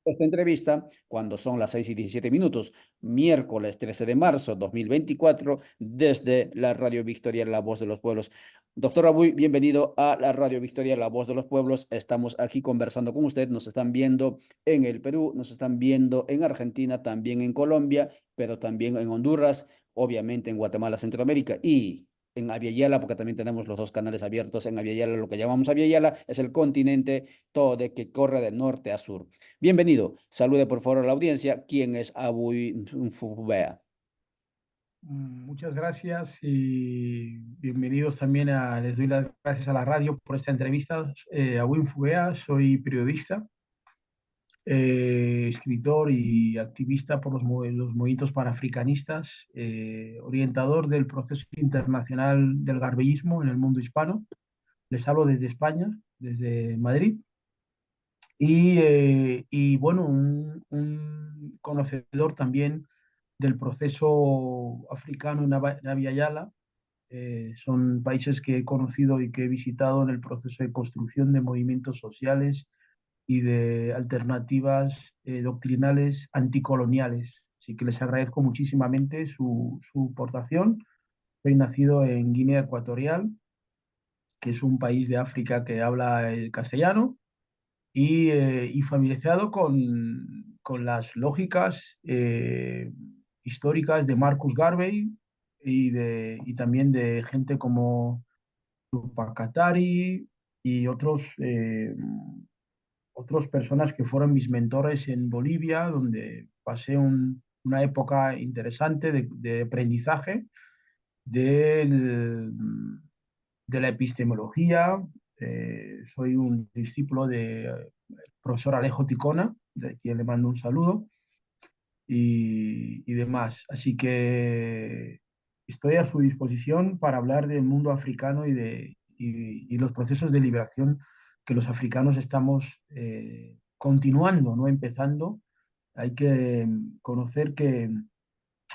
esta entrevista cuando son las 6:17, miércoles 13 de marzo 2024, desde la Radio Victoria, La Voz de los Pueblos. Doctor Abuy, bienvenido a la Radio Victoria, La Voz de los Pueblos. Estamos aquí conversando con usted. Nos están viendo en el Perú, nos están viendo en Argentina, también en Colombia, pero también en Honduras, obviamente en Guatemala, Centroamérica y en Aviala, porque también tenemos los dos canales abiertos en Aviala. Lo que llamamos Aviala es el continente todo de que corre de norte a sur. Bienvenido. Salude por favor a la audiencia. ¿Quién es Abuy Mfubea? Muchas gracias y bienvenidos también les doy las gracias a la radio por esta entrevista. A Wim Fubea, soy periodista, escritor y activista por los movimientos panafricanistas, orientador del proceso internacional del garbellismo en el mundo hispano. Les hablo desde España, desde Madrid. Y bueno, un conocedor también del proceso africano en Abya Yala. Son países que he conocido y que he visitado en el proceso de construcción de movimientos sociales y de alternativas doctrinales anticoloniales. Así que les agradezco muchísimamente su aportación. Soy nacido en Guinea Ecuatorial, que es un país de África que habla el castellano, y familiarizado con las lógicas históricas de Marcus Garvey y también de gente como Tupac Katari y otras personas que fueron mis mentores en Bolivia, donde pasé una época interesante de aprendizaje del, de la epistemología. Soy un discípulo de profesor Alejo Ticona, de quien le mando un saludo, y demás. Así que estoy a su disposición para hablar del mundo africano y los procesos de liberación que los africanos estamos continuando, no empezando. Hay que conocer que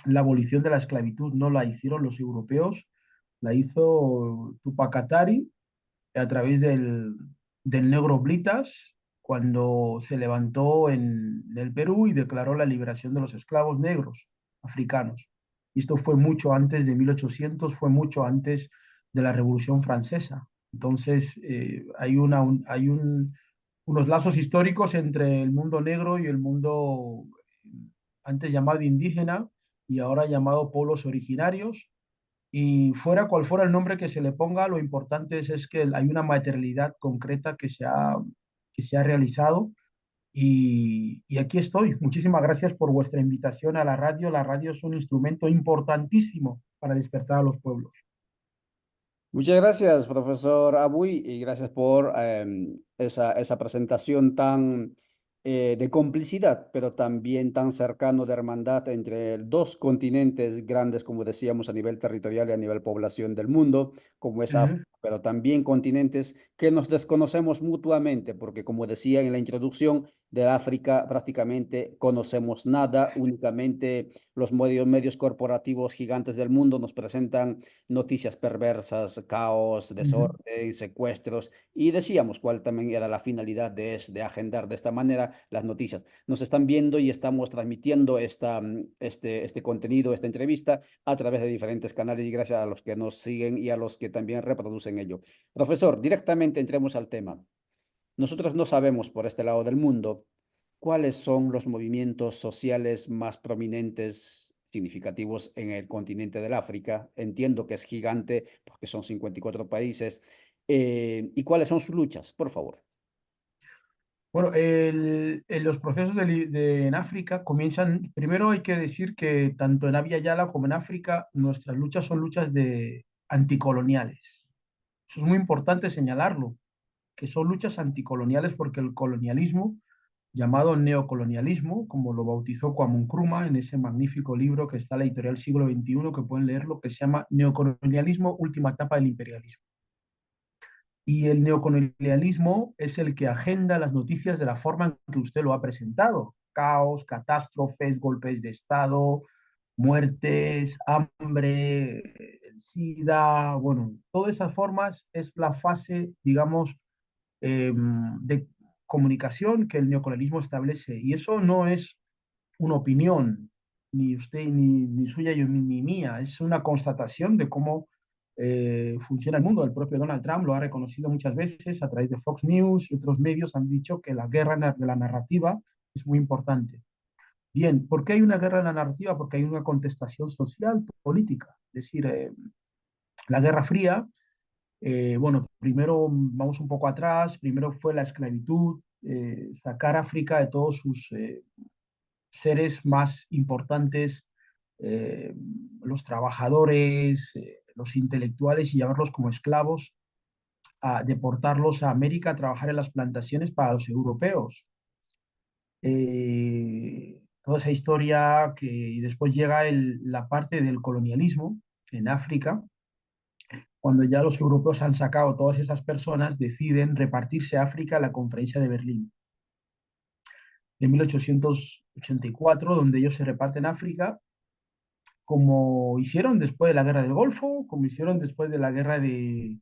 la abolición de la esclavitud no la hicieron los europeos, la hizo Tupac Katari a través del negro Blitas, cuando se levantó en el Perú y declaró la liberación de los esclavos negros africanos. Esto fue mucho antes de 1800, fue mucho antes de la Revolución Francesa. Entonces, unos lazos históricos entre el mundo negro y el mundo antes llamado indígena y ahora llamado pueblos originarios, y fuera cual fuera el nombre que se le ponga, lo importante es que hay una materialidad concreta que se ha realizado. Y aquí estoy. Muchísimas gracias por vuestra invitación a la radio. La radio es un instrumento importantísimo para despertar a los pueblos. Muchas gracias, profesor Abuy, y gracias por esa presentación tan de complicidad, pero también tan cercano de hermandad entre dos continentes grandes, como decíamos, a nivel territorial y a nivel población del mundo, como es África, Ujú, pero también continentes que nos desconocemos mutuamente, porque como decía en la introducción, de África prácticamente conocemos nada, únicamente los medios corporativos gigantes del mundo nos presentan noticias perversas, caos, ujú. desorden, secuestros, y decíamos cuál también era la finalidad de agendar de esta manera las noticias. Nos están viendo y estamos transmitiendo este contenido, esta entrevista a través de diferentes canales y gracias a los que nos siguen y a los que también reproducen ello. Profesor, directamente entremos al tema. Nosotros no sabemos por este lado del mundo cuáles son los movimientos sociales más prominentes, significativos en el continente del África. Entiendo que es gigante porque son 54 países. ¿Y cuáles son sus luchas? Por favor. Bueno, los procesos en África comienzan, primero hay que decir que tanto en Abya Yala como en África, nuestras luchas son luchas anticoloniales. Eso es muy importante señalarlo, que son luchas anticoloniales porque el colonialismo, llamado neocolonialismo, como lo bautizó Kwame Nkrumah en ese magnífico libro que está en la editorial Siglo XXI, que pueden leerlo, que se llama Neocolonialismo, última etapa del imperialismo. Y el neocolonialismo es el que agenda las noticias de la forma en que usted lo ha presentado. Caos, catástrofes, golpes de Estado, muertes, hambre, el SIDA, bueno, todas esas formas es la fase, digamos, de comunicación que el neocolonialismo establece. Y eso no es una opinión, ni usted, ni suya, ni mía, es una constatación de cómo funciona el mundo. El propio Donald Trump lo ha reconocido muchas veces a través de Fox News y otros medios han dicho que la guerra de la narrativa es muy importante. Bien, ¿por qué hay una guerra de la narrativa? Porque hay una contestación social, política. Es decir, la Guerra Fría, bueno, primero vamos un poco atrás, primero fue la esclavitud, sacar a África de todos sus seres más importantes, eh, los trabajadores, los intelectuales, y llevarlos como esclavos, a deportarlos a América a trabajar en las plantaciones para los europeos. Toda esa historia que y después llega la parte del colonialismo en África, cuando ya los europeos han sacado todas esas personas, deciden repartirse África en la Conferencia de Berlín de 1884, donde ellos se reparten África como hicieron después de la guerra del Golfo, como hicieron después de la guerra de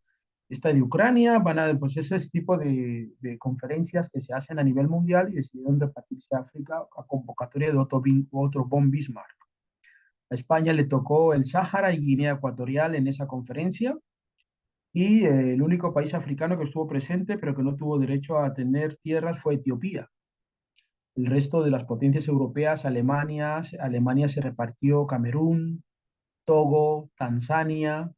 Ucrania, van a, pues ese tipo de conferencias que se hacen a nivel mundial y decidieron repartirse África a convocatoria de Otto von Bismarck. A España le tocó el Sáhara y Guinea Ecuatorial en esa conferencia y el único país africano que estuvo presente pero que no tuvo derecho a tener tierras fue Etiopía. El resto de las potencias europeas, Alemania se repartió Camerún, Togo, Tanzania,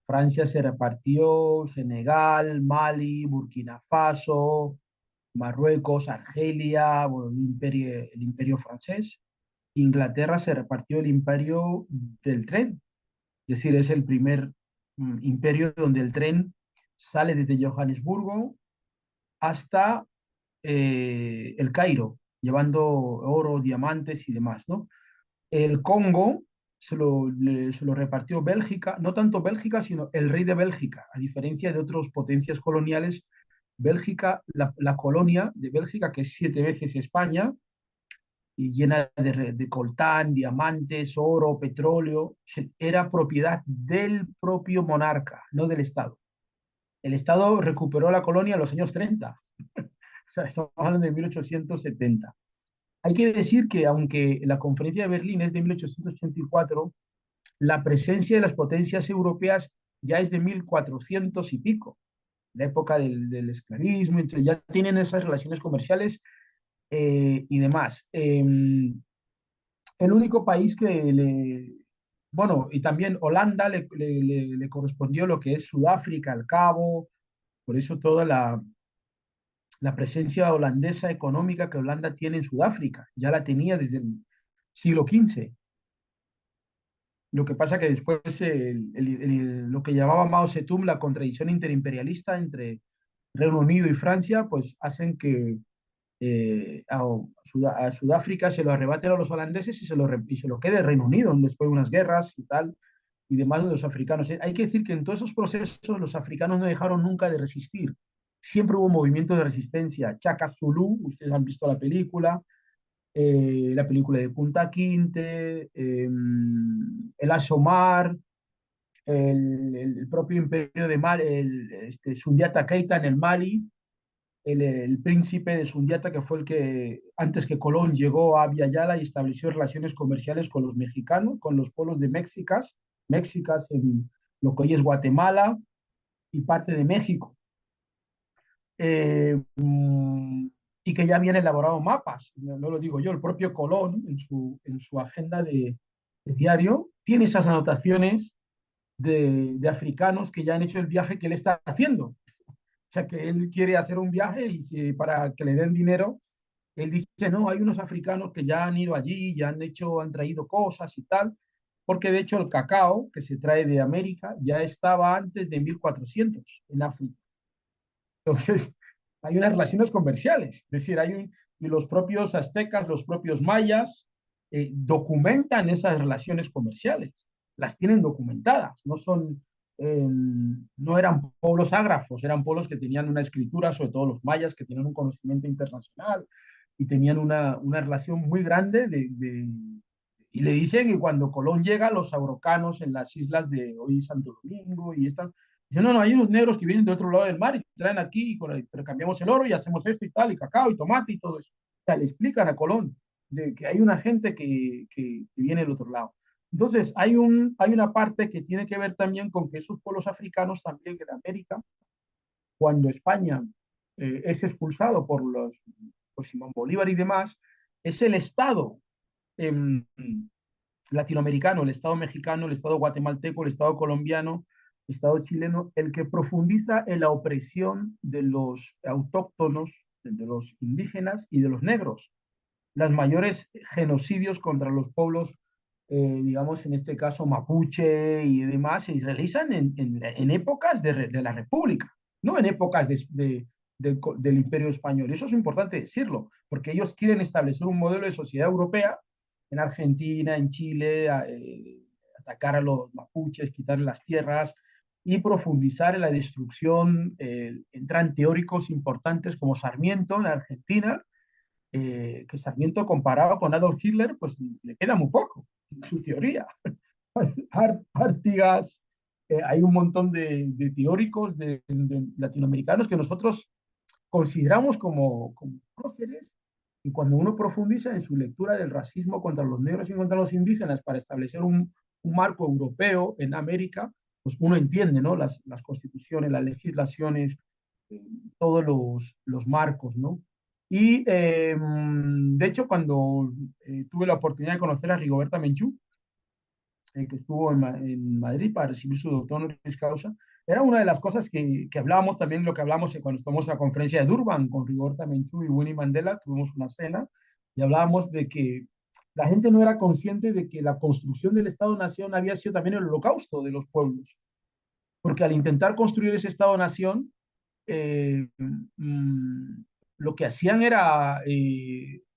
Francia se repartió Senegal, Mali, Burkina Faso, Marruecos, Argelia, bueno, el imperio francés. Inglaterra se repartió el imperio del tren, es decir, es el primer imperio donde el tren sale desde Johannesburgo hasta el Cairo, llevando oro, diamantes y demás, ¿no? El Congo se lo repartió Bélgica, no tanto Bélgica, sino el rey de Bélgica, a diferencia de otras potencias coloniales. Bélgica, la colonia de Bélgica, que es 7 veces España, y llena de coltán, diamantes, oro, petróleo, era propiedad del propio monarca, no del Estado. El Estado recuperó la colonia en los años 30, o sea, estamos hablando de 1870. Hay que decir que aunque la conferencia de Berlín es de 1884, la presencia de las potencias europeas ya es de 1400 y pico, la época del esclavismo, ya tienen esas relaciones comerciales y demás. El único país bueno, y también Holanda le correspondió lo que es Sudáfrica, el Cabo, por eso toda la presencia holandesa económica que Holanda tiene en Sudáfrica, ya la tenía desde el siglo XV. Lo que pasa que después lo que llamaba Mao Zedong la contradicción interimperialista entre Reino Unido y Francia, pues hacen que a Sudáfrica se lo arrebaten a los holandeses y se lo quede el Reino Unido después de unas guerras y tal, y demás de los africanos. Hay que decir que en todos esos procesos los africanos no dejaron nunca de resistir. Siempre hubo movimientos de resistencia. Chaka Zulu, ustedes han visto la película de Punta Quinte, el Asomar, el propio imperio de Mali, Sundiata Keita en el Mali, el príncipe de Sundiata, que fue el que, antes que Colón, llegó a Abya Yala y estableció relaciones comerciales con los mexicanos, con los pueblos de Mexicas en lo que hoy es Guatemala y parte de México. Y que ya habían elaborado mapas, no lo digo yo, el propio Colón en su agenda de diario tiene esas anotaciones de africanos que ya han hecho el viaje que él está haciendo. O sea, que él quiere hacer un viaje y para que le den dinero, él dice, no, hay unos africanos que ya han ido allí, ya han traído cosas y tal, porque de hecho el cacao que se trae de América ya estaba antes de 1400 en África. Entonces, hay unas relaciones comerciales, es decir, y los propios aztecas, los propios mayas, documentan esas relaciones comerciales, las tienen documentadas, no eran pueblos ágrafos, eran pueblos que tenían una escritura, sobre todo los mayas, que tenían un conocimiento internacional y tenían una relación muy grande y le dicen que cuando Colón llega, los aurocanos en las islas de hoy Santo Domingo y estas Dice, no, no, hay unos negros que vienen de otro lado del mar y traen aquí, y cambiamos el oro y hacemos esto y tal, y cacao y tomate y todo eso. O sea, le explican a Colón de que hay una gente que viene del otro lado. Entonces, hay una parte que tiene que ver también con que esos pueblos africanos también en América, cuando España es expulsado por Simón Bolívar y demás, es el Estado eh, latinoamericano, el Estado mexicano, el Estado guatemalteco, el Estado colombiano, el Estado chileno, el que profundiza en la opresión de los autóctonos, de los indígenas y de los negros. Las mayores genocidios contra los pueblos, digamos, en este caso mapuche y demás, se realizan en épocas de la República, no en épocas del Imperio Español. Eso es importante decirlo, porque ellos quieren establecer un modelo de sociedad europea en Argentina, en Chile, atacar a los mapuches, quitarles las tierras y profundizar en la destrucción. Entran teóricos importantes como Sarmiento en Argentina, que Sarmiento comparado con Adolf Hitler, pues le queda muy poco en su teoría. Artigas, hay un montón de teóricos de latinoamericanos que nosotros consideramos como próceres, y cuando uno profundiza en su lectura del racismo contra los negros y contra los indígenas para establecer un marco europeo en América, pues uno entiende, ¿no? Las constituciones, las legislaciones, eh, todos los marcos, ¿no? Y de hecho, cuando tuve la oportunidad de conocer a Rigoberta Menchú, que estuvo en Madrid para recibir su doctor honoris causa, era una de las cosas que hablábamos también, lo que hablamos cuando estuvimos en la conferencia de Durban con Rigoberta Menchú y Winnie Mandela, tuvimos una cena y hablábamos de que la gente no era consciente de que la construcción del Estado-Nación había sido también el holocausto de los pueblos, porque al intentar construir ese Estado-Nación, eh, mmm, lo que hacían era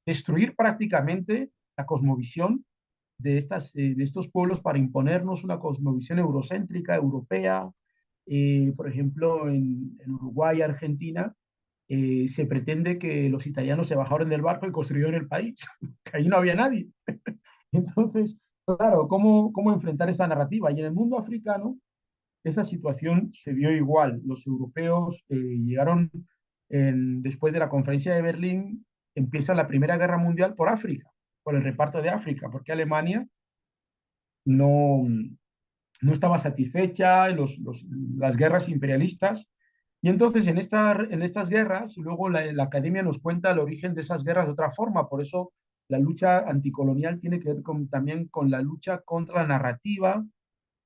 destruir prácticamente la cosmovisión de estos pueblos para imponernos una cosmovisión eurocéntrica, europea. Por ejemplo, en Uruguay, Argentina, se pretende que los italianos se bajaron del barco y construyeron el país, que ahí no había nadie. Entonces, claro, ¿cómo enfrentar esta narrativa? Y en el mundo africano, esa situación se vio igual. Los europeos llegaron después de la conferencia de Berlín, empieza la Primera Guerra Mundial por África, por el reparto de África, porque Alemania no, no estaba satisfecha en las guerras imperialistas. Y entonces en estas guerras, luego la academia nos cuenta el origen de esas guerras de otra forma. Por eso la lucha anticolonial tiene que ver también con la lucha contra la narrativa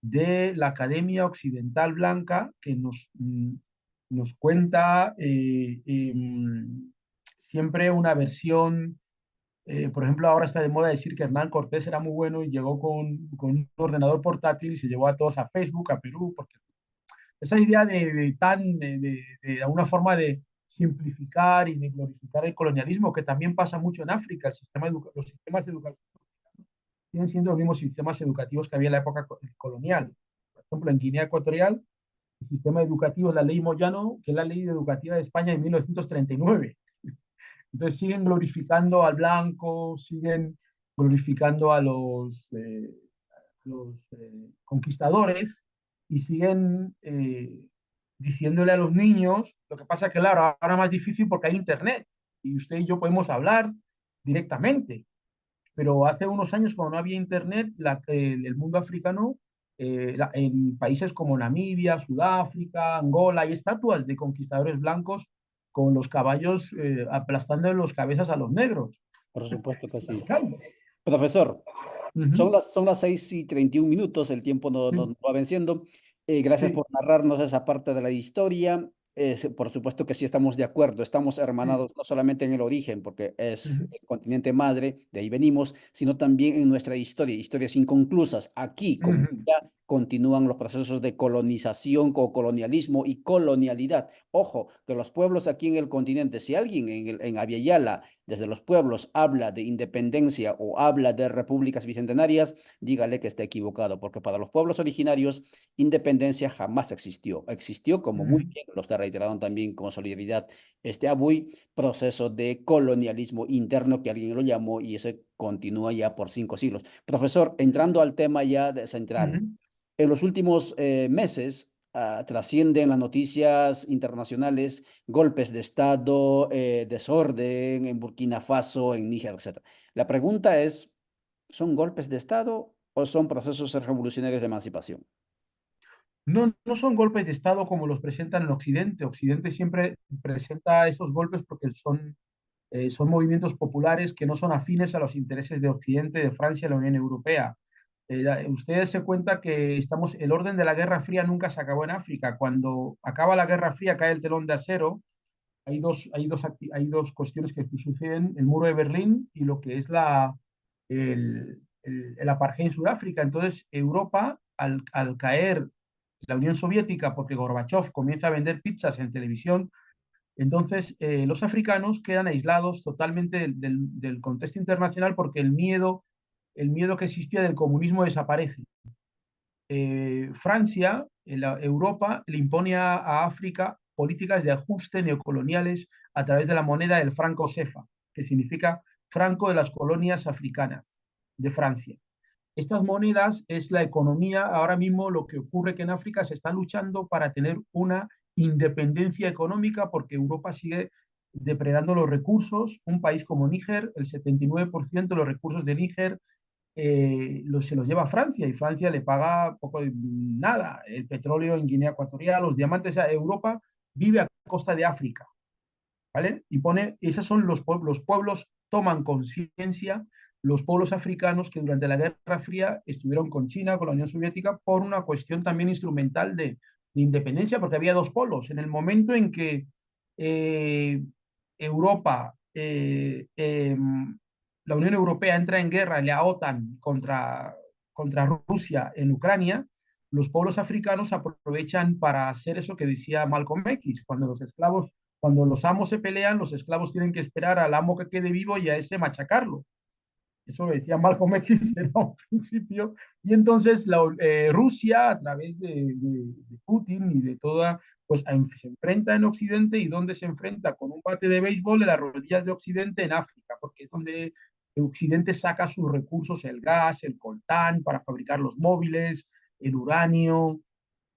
de la Academia Occidental Blanca, que nos cuenta siempre una versión. Por ejemplo, ahora está de moda decir que Hernán Cortés era muy bueno y llegó con un ordenador portátil y se llevó a todos a Facebook, a Perú, porque esa idea de alguna forma de simplificar y de glorificar el colonialismo, que también pasa mucho en África, los sistemas educativos siguen siendo los mismos sistemas educativos que había en la época colonial. Por ejemplo, en Guinea Ecuatorial, el sistema educativo es la ley Moyano, que es la ley educativa de España de 1939. Entonces siguen glorificando al blanco, siguen glorificando a los conquistadores y siguen diciéndole a los niños, lo que pasa que claro, ahora es más difícil porque hay internet y usted y yo podemos hablar directamente, pero hace unos años cuando no había internet, el mundo africano, en países como Namibia, Sudáfrica, Angola, hay estatuas de conquistadores blancos con los caballos aplastando en los cabezas a los negros, Por supuesto que las sí. calles. Profesor, Uh -huh. son las 6:31, el tiempo no Sí, va venciendo. Gracias sí, por narrarnos esa parte de la historia. Por supuesto que sí estamos de acuerdo, estamos sí. hermanados no solamente en el origen, porque Uh es -huh. el continente madre, de ahí venimos, sino también en nuestra historia, historias inconclusas. Aquí, Uh como -huh. ya continúan los procesos de colonización, colonialismo y colonialidad. Ojo, que los pueblos aquí en el continente, si alguien en Abya desde los pueblos habla de independencia o habla de repúblicas bicentenarias, dígale que está equivocado, porque para los pueblos originarios independencia jamás existió. Existió, Uh como muy -huh. bien lo está reiterando también con solidaridad este Abuy, proceso de colonialismo interno que alguien lo llamó y ese continúa ya por 5 siglos. Profesor, entrando al tema ya Uh central, -huh. en los últimos meses trascienden las noticias internacionales, golpes de Estado, desorden en Burkina Faso, en Níger, etcétera. La pregunta es, ¿son golpes de Estado o son procesos revolucionarios de emancipación? No, no son golpes de Estado como los presentan en Occidente. Occidente siempre presenta esos golpes porque son movimientos populares que no son afines a los intereses de Occidente, de Francia y la Unión Europea. Ustedes se cuenta que el orden de la Guerra Fría nunca se acabó en África. Cuando acaba la Guerra Fría, cae el telón de acero, hay dos cuestiones que suceden, el muro de Berlín y lo que es el apartheid en Sudáfrica. Entonces, Europa, al caer la Unión Soviética, porque Gorbachev comienza a vender pizzas en televisión, entonces los africanos quedan aislados totalmente del contexto internacional porque el miedo que existía del comunismo desaparece. Francia, Europa, le impone a África políticas de ajuste neocoloniales a través de la moneda del franco CFA, que significa Franco de las Colonias Africanas de Francia. Estas monedas es la economía. Ahora mismo lo que ocurre que en África se está luchando para tener una independencia económica porque Europa sigue depredando los recursos. Un país como Níger, el 79% de los recursos de Níger se los lleva a Francia y Francia le paga poco de nada. El petróleo en Guinea Ecuatorial, los diamantes, Europa vive a costa de África, ¿vale? Esos son los pueblos, toman conciencia, los pueblos africanos que durante la Guerra Fría estuvieron con China, con la Unión Soviética, por una cuestión también instrumental de independencia, porque había dos polos. En el momento en que eh, Europa, la Unión Europea entra en guerra, la OTAN contra Rusia en Ucrania, los pueblos africanos aprovechan para hacer eso que decía Malcolm X, cuando los amos se pelean, los esclavos tienen que esperar al amo que quede vivo y a ese machacarlo. Eso lo decía Malcolm X en un principio. Y entonces Rusia, a través de Putin y de toda, pues se enfrenta en Occidente. ¿Y dónde se enfrenta? Con un bate de béisbol en las rodillas de Occidente en África, porque es donde Occidente saca sus recursos, el gas, el coltán para fabricar los móviles, el uranio,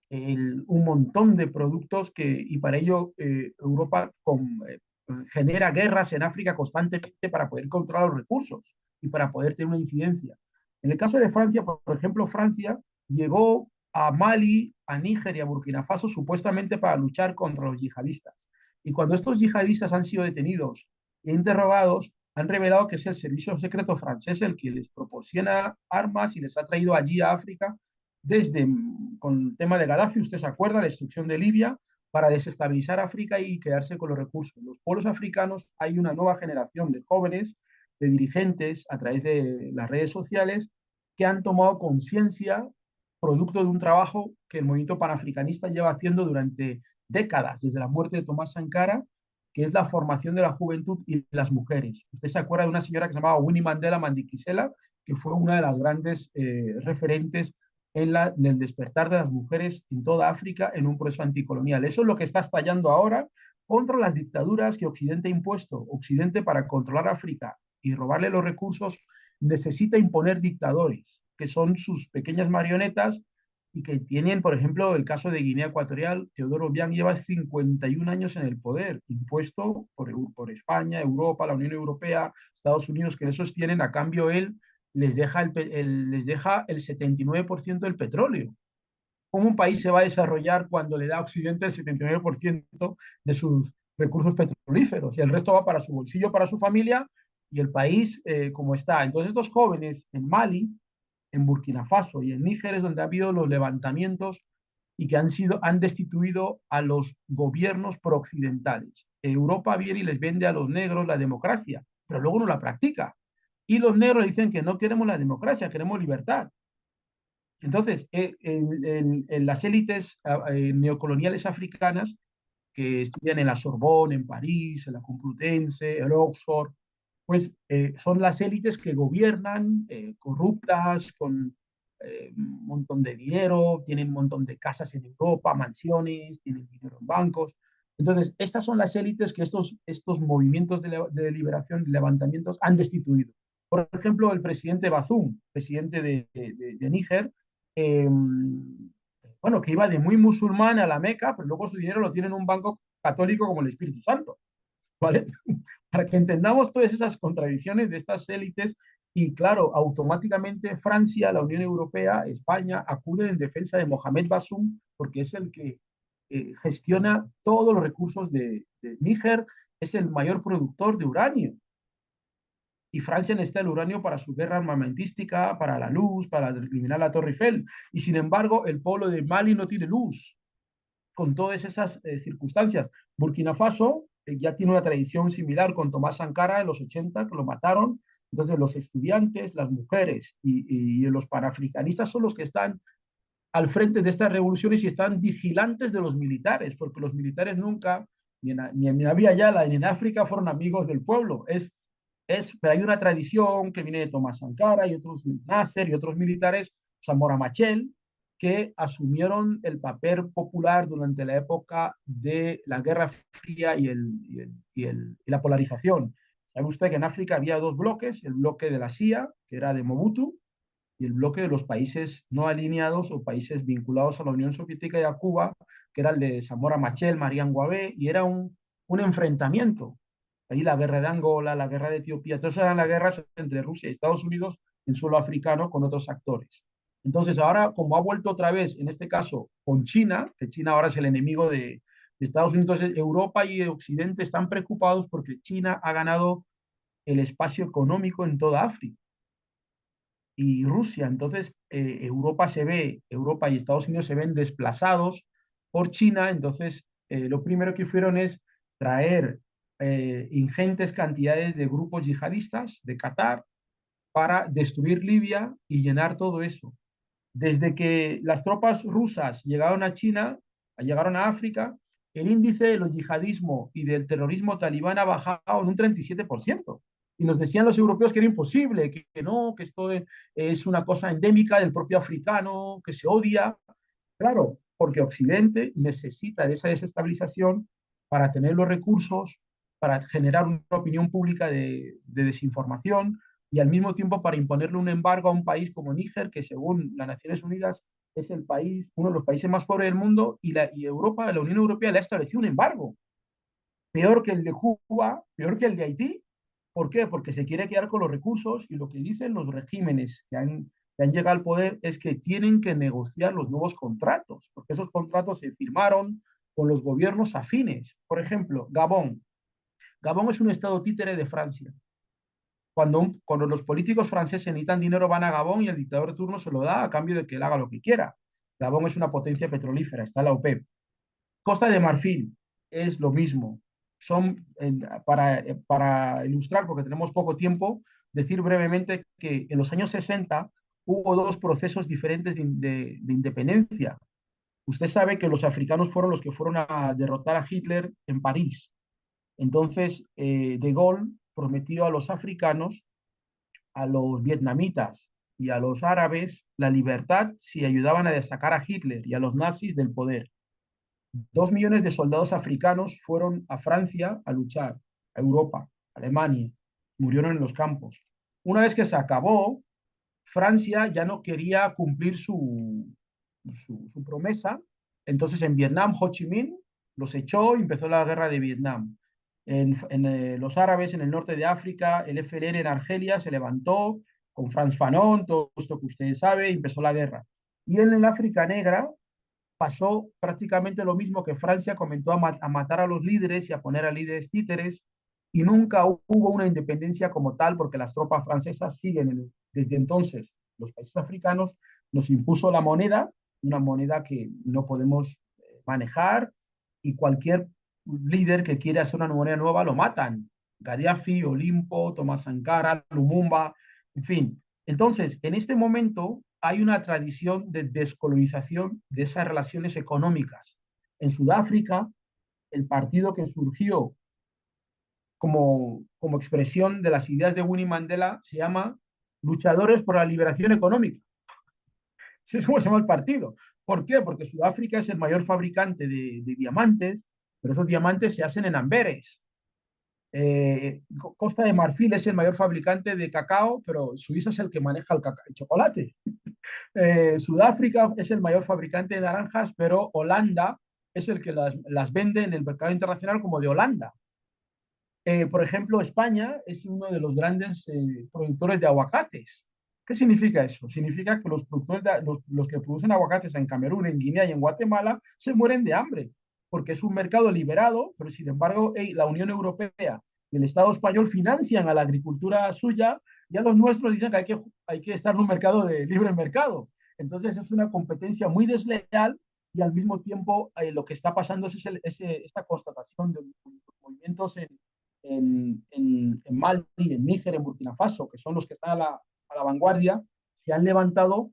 un montón de productos y para ello Europa genera guerras en África constantemente para poder controlar los recursos y para poder tener una incidencia. En el caso de Francia, por ejemplo, Francia llegó a Mali, a Níger y a Burkina Faso supuestamente para luchar contra los yihadistas. Y cuando estos yihadistas han sido detenidos e interrogados, han revelado que es el servicio secreto francés el que les proporciona armas y les ha traído allí a África con el tema de Gaddafi. Usted se acuerda, la destrucción de Libia para desestabilizar África y quedarse con los recursos. Los pueblos africanos, hay una nueva generación de jóvenes, de dirigentes a través de las redes sociales que han tomado conciencia producto de un trabajo que el movimiento panafricanista lleva haciendo durante décadas, desde la muerte de Tomás Sankara, que es la formación de la juventud y las mujeres. Usted se acuerda de una señora que se llamaba Winnie Mandela Mandikisela, que fue una de las grandes referentes en el despertar de las mujeres en toda África en un proceso anticolonial. Eso es lo que está estallando ahora contra las dictaduras que Occidente ha impuesto. Occidente, para controlar África y robarle los recursos, necesita imponer dictadores, que son sus pequeñas marionetas y que tienen, por ejemplo, el caso de Guinea Ecuatorial. Teodoro Obiang lleva 51 años en el poder, impuesto por España, Europa, la Unión Europea, Estados Unidos, que le sostienen. A cambio, él les deja el 79% del petróleo. ¿Cómo un país se va a desarrollar cuando le da a Occidente el 79% de sus recursos petrolíferos y el resto va para su bolsillo, para su familia y el país como está? Entonces estos jóvenes en Mali, en Burkina Faso y en Níger es donde ha habido los levantamientos y que han destituido a los gobiernos prooccidentales. Europa viene y les vende a los negros la democracia, pero luego no la practica. Y los negros dicen que no queremos la democracia, queremos libertad. Entonces, en las élites neocoloniales africanas que estudian en la Sorbonne, en París, en la Complutense, en Oxford, pues son las élites que gobiernan corruptas, con un montón de dinero, tienen un montón de casas en Europa, mansiones, tienen dinero en bancos. Entonces, estas son las élites que estos movimientos de liberación, de levantamientos, han destituido. Por ejemplo, el presidente Bazoum, presidente de Níger, eh, bueno, que iba de muy musulmán a la Meca, pero luego su dinero lo tiene en un banco católico como el Espíritu Santo, ¿vale? Para que entendamos todas esas contradicciones de estas élites y claro, automáticamente Francia, la Unión Europea, España acuden en defensa de Mohamed Bazoum porque es el que gestiona todos los recursos de Níger, es el mayor productor de uranio y Francia necesita el uranio para su guerra armamentística, para la luz, para eliminar la Torre Eiffel. Y sin embargo, el pueblo de Mali no tiene luz con todas esas circunstancias. Burkina Faso ya tiene una tradición similar con Tomás Sankara en los 80, que lo mataron. Entonces, los estudiantes, las mujeres y los panafricanistas son los que están al frente de estas revoluciones y están vigilantes de los militares, porque los militares nunca, ni en Abya Yala ni en África, fueron amigos del pueblo. Pero hay una tradición que viene de Tomás Sankara y otros Nasser y otros militares, Zamora Machel, que asumieron el papel popular durante la época de la Guerra Fría y la polarización. ¿Sabe usted que en África había dos bloques? El bloque de la CIA, que era de Mobutu, y el bloque de los países no alineados o países vinculados a la Unión Soviética y a Cuba, que era el de Zamora Machel, Marián Guabé, y era un enfrentamiento. Ahí la guerra de Angola, la guerra de Etiopía, entonces eran las guerras entre Rusia y Estados Unidos en suelo africano con otros actores. Entonces ahora, como ha vuelto otra vez, en este caso con China, que China ahora es el enemigo de Estados Unidos, entonces Europa y Occidente están preocupados porque China ha ganado el espacio económico en toda África y Rusia. Entonces, Europa y Estados Unidos se ven desplazados por China. Entonces, lo primero que hicieron es traer ingentes cantidades de grupos yihadistas de Qatar para destruir Libia y llenar todo eso. Desde que las tropas rusas llegaron a China, llegaron a África, el índice de los yihadismo y del terrorismo talibán ha bajado en un 37%. Y nos decían los europeos que era imposible, que no, que esto es una cosa endémica del propio africano, que se odia. Claro, porque Occidente necesita de esa desestabilización para tener los recursos, para generar una opinión pública de desinformación y al mismo tiempo para imponerle un embargo a un país como Níger, que según las Naciones Unidas es el país, uno de los países más pobres del mundo, y Europa, la Unión Europea le ha establecido un embargo, peor que el de Cuba, peor que el de Haití. ¿Por qué? Porque se quiere quedar con los recursos y lo que dicen los regímenes que han llegado al poder es que tienen que negociar los nuevos contratos, porque esos contratos se firmaron con los gobiernos afines. Por ejemplo, Gabón. Gabón es un estado títere de Francia. Cuando los políticos franceses necesitan dinero van a Gabón y el dictador de turno se lo da a cambio de que él haga lo que quiera. Gabón es una potencia petrolífera, está la OPEP. Costa de Marfil es lo mismo. Para ilustrar, porque tenemos poco tiempo, decir brevemente que en los años 60 hubo dos procesos diferentes de independencia. Usted sabe que los africanos fueron los que fueron a derrotar a Hitler en París. Entonces, De Gaulle prometió a los africanos, a los vietnamitas y a los árabes la libertad si ayudaban a sacar a Hitler y a los nazis del poder. 2 millones de soldados africanos fueron a Francia a luchar, a Europa, a Alemania, murieron en los campos. Una vez que se acabó, Francia ya no quería cumplir su promesa, entonces en Vietnam Ho Chi Minh los echó y empezó la guerra de Vietnam. Los árabes en el norte de África, el FLN en Argelia se levantó con Franz Fanon, todo esto que ustedes saben, y empezó la guerra. Y en el África Negra, pasó prácticamente lo mismo que Francia comenzó a matar a los líderes y a poner a líderes títeres y nunca hubo una independencia como tal porque las tropas francesas siguen desde entonces. Los países africanos nos impuso la moneda, una moneda que no podemos manejar y cualquier líder que quiere hacer una moneda nueva lo matan. Gaddafi, Olimpo, Tomás Sankara, Lumumba, en fin. Entonces, en este momento hay una tradición de descolonización de esas relaciones económicas. En Sudáfrica, el partido que surgió como expresión de las ideas de Winnie Mandela se llama Luchadores por la Liberación Económica. Así es como se llama el partido. ¿Por qué? Porque Sudáfrica es el mayor fabricante de diamantes, pero esos diamantes se hacen en Amberes. Costa de Marfil es el mayor fabricante de cacao, pero Suiza es el que maneja el chocolate. Sudáfrica es el mayor fabricante de naranjas, pero Holanda es el que las vende en el mercado internacional como de Holanda. Por ejemplo, España es uno de los grandes productores de aguacates. ¿Qué significa eso? Significa que los productores los que producen aguacates en Camerún, en Guinea y en Guatemala se mueren de hambre, porque es un mercado liberado, pero sin embargo la Unión Europea y el Estado español financian a la agricultura suya y a los nuestros dicen que hay que estar en un mercado de libre mercado. Entonces es una competencia muy desleal y al mismo tiempo lo que está pasando es esta constatación de movimientos en Mali, en Níger, en Burkina Faso, que son los que están a la vanguardia, se han levantado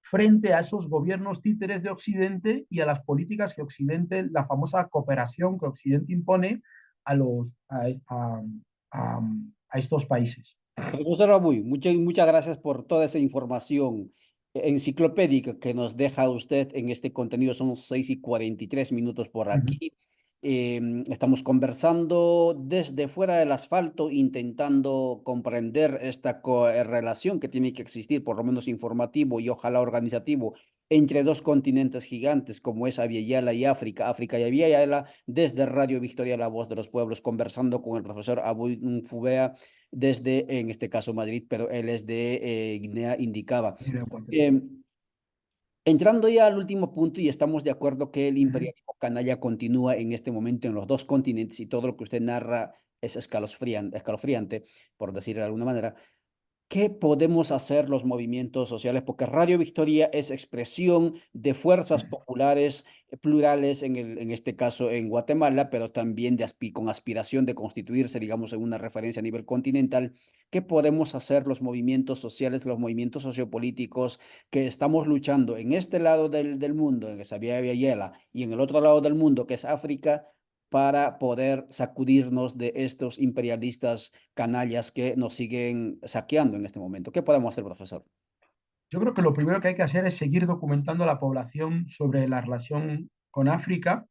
frente a esos gobiernos títeres de Occidente y a las políticas que Occidente, la famosa cooperación que Occidente impone a, los, a, a estos países. Profesor Abuy, muchas gracias por toda esa información enciclopédica que nos deja usted en este contenido. Son 6:43 por Uh -huh. aquí. Estamos conversando desde fuera del asfalto, intentando comprender esta relación que tiene que existir, por lo menos informativo y ojalá organizativo, entre dos continentes gigantes como es Abya y África, África y Abya, desde Radio Victoria, la voz de los pueblos, conversando con el profesor Abuy Mfubea desde, en este caso, Madrid, pero él es de Guinea, indicaba. Eh, Entrando ya al último punto, y estamos de acuerdo que el Uh -huh. imperialismo canalla continúa en este momento en los dos continentes y todo lo que usted narra es escalofriante, por decir de alguna manera. ¿Qué podemos hacer los movimientos sociales? Porque Radio Victoria es expresión de fuerzas populares plurales, en este caso en Guatemala, pero también con aspiración de constituirse, digamos, en una referencia a nivel continental. ¿Qué podemos hacer los movimientos sociales, los movimientos sociopolíticos que estamos luchando en este lado del mundo, en esa vía Yela, y en el otro lado del mundo, que es África, para poder sacudirnos de estos imperialistas canallas que nos siguen saqueando en este momento? ¿Qué podemos hacer, profesor? Yo creo que lo primero que hay que hacer es seguir documentando a la población sobre la relación con África,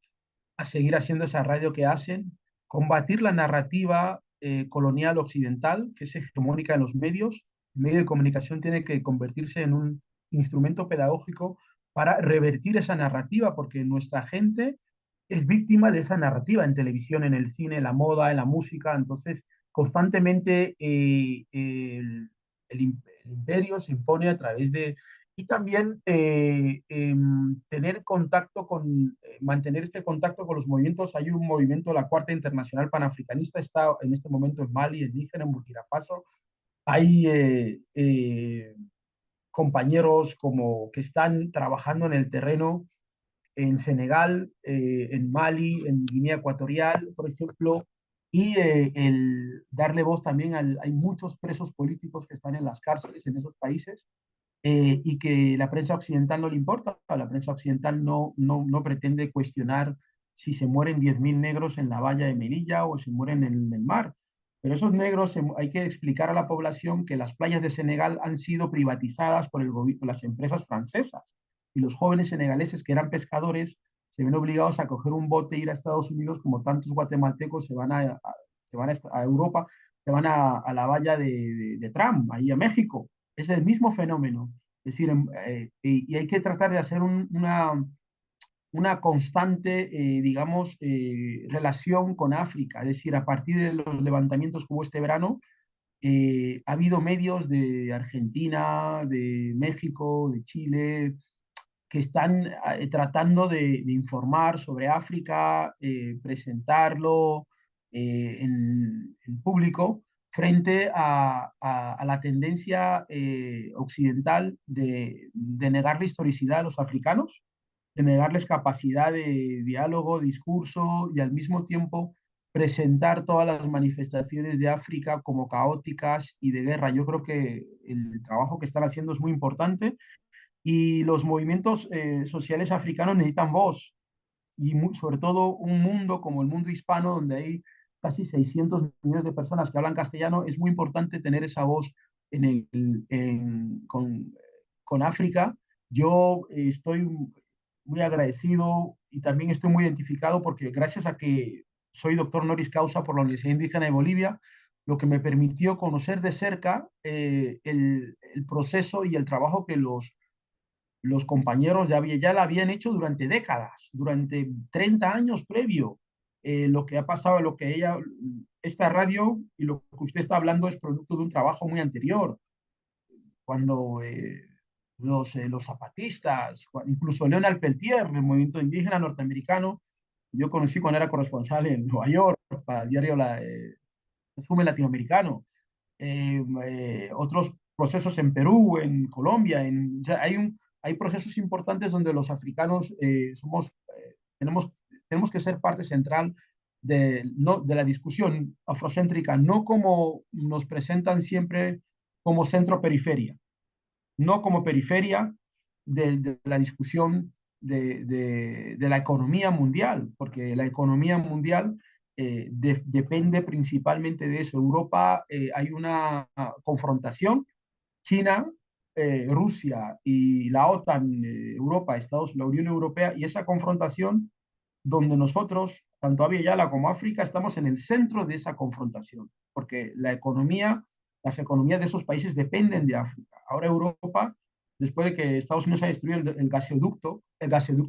a seguir haciendo esa radio que hacen, combatir la narrativa colonial occidental, que es hegemónica en los medios. El medio de comunicación tiene que convertirse en un instrumento pedagógico para revertir esa narrativa, porque nuestra gente es víctima de esa narrativa en televisión, en el cine, en la moda, en la música. Entonces, constantemente el imperio se impone a través de y también tener contacto mantener este contacto con los movimientos. Hay un movimiento, la Cuarta Internacional Panafricanista, está en este momento en Mali, en Níger, en Burkina Faso. Hay compañeros como que están trabajando en el terreno en Senegal, en Mali, en Guinea Ecuatorial, por ejemplo, y el darle voz también hay muchos presos políticos que están en las cárceles en esos países y que la prensa occidental no le importa. La prensa occidental no pretende cuestionar si se mueren 10.000 negros en la valla de Melilla o se mueren en el mar. Pero esos negros hay que explicar a la población que las playas de Senegal han sido privatizadas por las empresas francesas y los jóvenes senegaleses que eran pescadores se ven obligados a coger un bote e ir a Estados Unidos como tantos guatemaltecos se van a Europa, se van a la valla de Trump, ahí a México. Es el mismo fenómeno. Es decir, y hay que tratar de hacer una constante, digamos, relación con África. Es decir, a partir de los levantamientos como este verano, ha habido medios de Argentina, de México, de Chile, que están tratando de informar sobre África, presentarlo en público frente a la tendencia occidental de negar la historicidad a los africanos, de negarles capacidad de diálogo, discurso y al mismo tiempo presentar todas las manifestaciones de África como caóticas y de guerra. Yo creo que el trabajo que están haciendo es muy importante y los movimientos sociales africanos necesitan voz y sobre todo un mundo como el mundo hispano, donde hay casi 600 millones de personas que hablan castellano, es muy importante tener esa voz en con África. Yo estoy muy agradecido y también estoy muy identificado porque gracias a que soy doctor honoris causa por la Universidad Indígena de Bolivia, lo que me permitió conocer de cerca el proceso y el trabajo que los los compañeros de Abiy ya la habían hecho durante décadas, durante 30 años previo. Lo que ha pasado, lo que esta radio y lo que usted está hablando es producto de un trabajo muy anterior, cuando los zapatistas, incluso Leonard Peltier, el movimiento indígena norteamericano, yo conocí cuando era corresponsal en Nueva York para el diario Resumen Latinoamericano, otros procesos en Perú, en Colombia, o sea, hay procesos importantes donde los africanos tenemos que ser parte central no, de la discusión afrocéntrica, no como nos presentan siempre como centro-periferia, no como periferia de la discusión de la economía mundial, porque la economía mundial depende principalmente de eso. Europa hay una confrontación, China, Rusia y la OTAN, Europa, la Unión Europea, y esa confrontación donde nosotros, tanto Abya Yala como África, estamos en el centro de esa confrontación, porque las economías de esos países dependen de África. Ahora Europa, después de que Estados Unidos ha destruido el gasoducto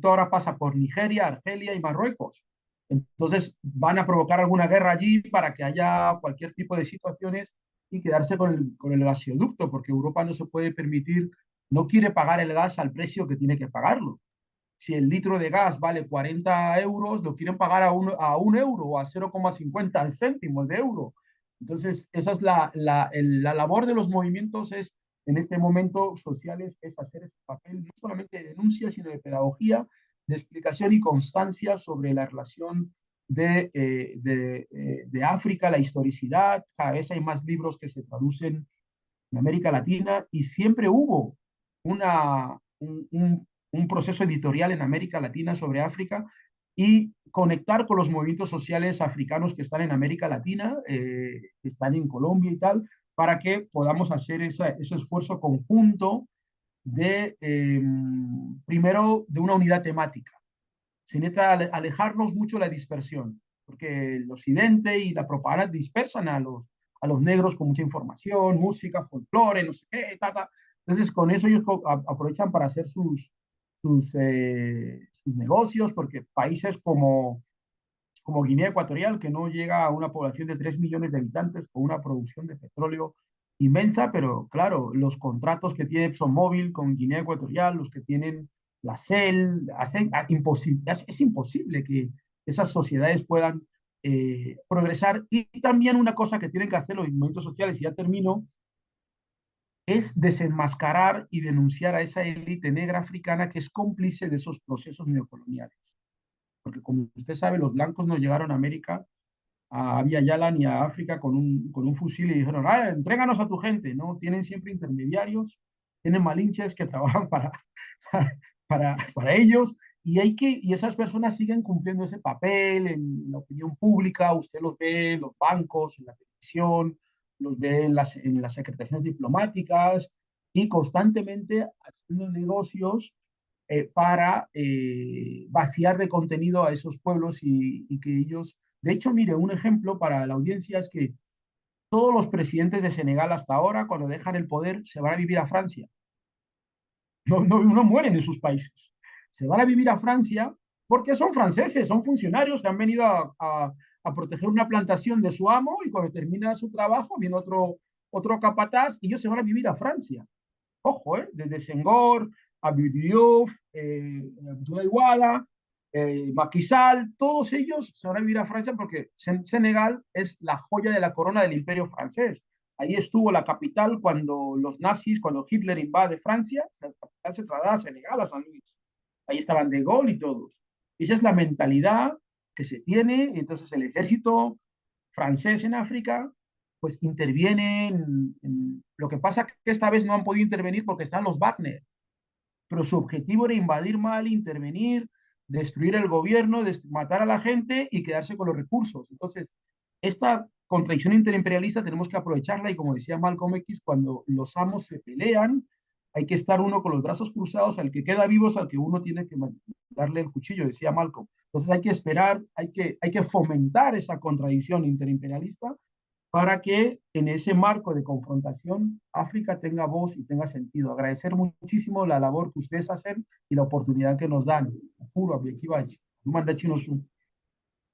ahora pasa por Nigeria, Argelia y Marruecos. Entonces van a provocar alguna guerra allí para que haya cualquier tipo de situaciones y quedarse con el gasoducto, porque Europa no se puede permitir, no quiere pagar el gas al precio que tiene que pagarlo. Si el litro de gas vale 40 euros, lo quieren pagar a un euro o a 0,50 céntimos de euro. Entonces, esa es la labor de los movimientos en este momento sociales, es hacer ese papel no solamente de denuncia, sino de pedagogía, de explicación y constancia sobre la relación de África, la historicidad. Cada vez hay más libros que se traducen en América Latina y siempre hubo un proceso editorial en América Latina sobre África y conectar con los movimientos sociales africanos que están en América Latina, que están en Colombia y tal, para que podamos hacer ese esfuerzo conjunto primero, de una unidad temática. Se necesita alejarnos mucho de la dispersión, porque el occidente y la propaganda dispersan a los negros con mucha información, música, folclore, no sé qué, ta. Entonces, con eso ellos aprovechan para hacer sus negocios, porque países como Guinea Ecuatorial, que no llega a una población de 3 millones de habitantes, con una producción de petróleo inmensa, pero claro, los contratos que tiene ExxonMobil con Guinea Ecuatorial, los que tienen la CEL, es imposible que esas sociedades puedan progresar. Y también una cosa que tienen que hacer los movimientos sociales, y ya termino, es desenmascarar y denunciar a esa élite negra africana que es cómplice de esos procesos neocoloniales. Porque como usted sabe, los blancos no llegaron a América, a Abya Yala ni a África con un fusil y dijeron, ah, entréganos a tu gente, ¿no? Tienen siempre intermediarios, tienen malinches que trabajan para ellos y esas personas siguen cumpliendo ese papel en la opinión pública, usted los ve en los bancos, en la televisión, los ve en las secretaciones diplomáticas y constantemente haciendo negocios para vaciar de contenido a esos pueblos y que ellos, de hecho, mire, un ejemplo para la audiencia es que todos los presidentes de Senegal hasta ahora, cuando dejan el poder, se van a vivir a Francia. No mueren en sus países. Se van a vivir a Francia porque son franceses, son funcionarios que han venido a proteger una plantación de su amo y cuando termina su trabajo viene otro capataz y ellos se van a vivir a Francia. Ojo, desde Senghor, Abdou Diouf, Abdoulaye Wade, Macky Sall, todos ellos se van a vivir a Francia porque Senegal es la joya de la corona del imperio francés. Ahí estuvo la capital cuando los nazis, cuando Hitler invade Francia, la capital se traslada a Senegal, a San Luis. Ahí estaban De Gaulle y todos. Y esa es la mentalidad que se tiene. Entonces el ejército francés en África pues interviene lo que pasa que esta vez no han podido intervenir porque están los Wagner, pero su objetivo era invadir Mali, intervenir, destruir el gobierno, matar a la gente y quedarse con los recursos. Entonces, esta contradicción interimperialista tenemos que aprovecharla y como decía Malcolm X, cuando los amos se pelean, hay que estar uno con los brazos cruzados, al que queda vivo es al que uno tiene que darle el cuchillo, decía Malcolm. Entonces hay que esperar, hay que fomentar esa contradicción interimperialista para que en ese marco de confrontación África tenga voz y tenga sentido. Agradecer muchísimo la labor que ustedes hacen y la oportunidad que nos dan. Juro, Abiyakibachi. Manda Chinosu.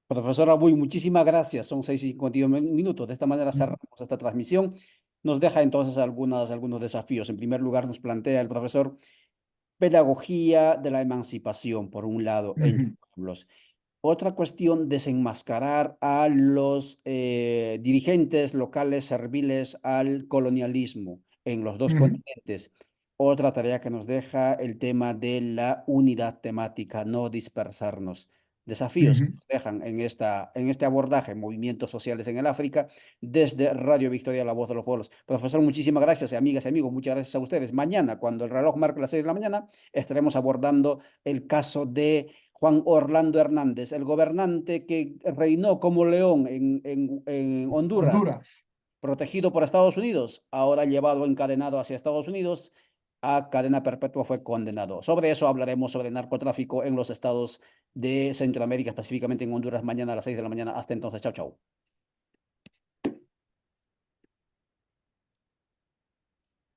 Profesor Abuy, muchísimas gracias. Son 6:51 minutos. De esta manera Ujú, cerramos esta transmisión. Nos deja entonces algunos desafíos. En primer lugar, nos plantea el profesor pedagogía de la emancipación, por un lado, entre ujú, pueblos. Otra cuestión, desenmascarar a los dirigentes locales serviles al colonialismo en los dos ujú, continentes. Otra tarea que nos deja el tema de la unidad temática, no dispersarnos. Desafíos que ujú. nos dejan en este abordaje, movimientos sociales en el África, desde Radio Victoria, La Voz de los Pueblos. Profesor, muchísimas gracias, amigas y amigos, muchas gracias a ustedes. Mañana, cuando el reloj marque las 6 de la mañana, estaremos abordando el caso de Juan Orlando Hernández, el gobernante que reinó como león en Honduras, Honduras. protegido por Estados Unidos, ahora llevado encadenado hacia Estados Unidos, a cadena perpetua fue condenado. Sobre eso hablaremos sobre narcotráfico en los estados de Centroamérica, específicamente en Honduras, mañana a las 6 de la mañana. Hasta entonces, chao, chao.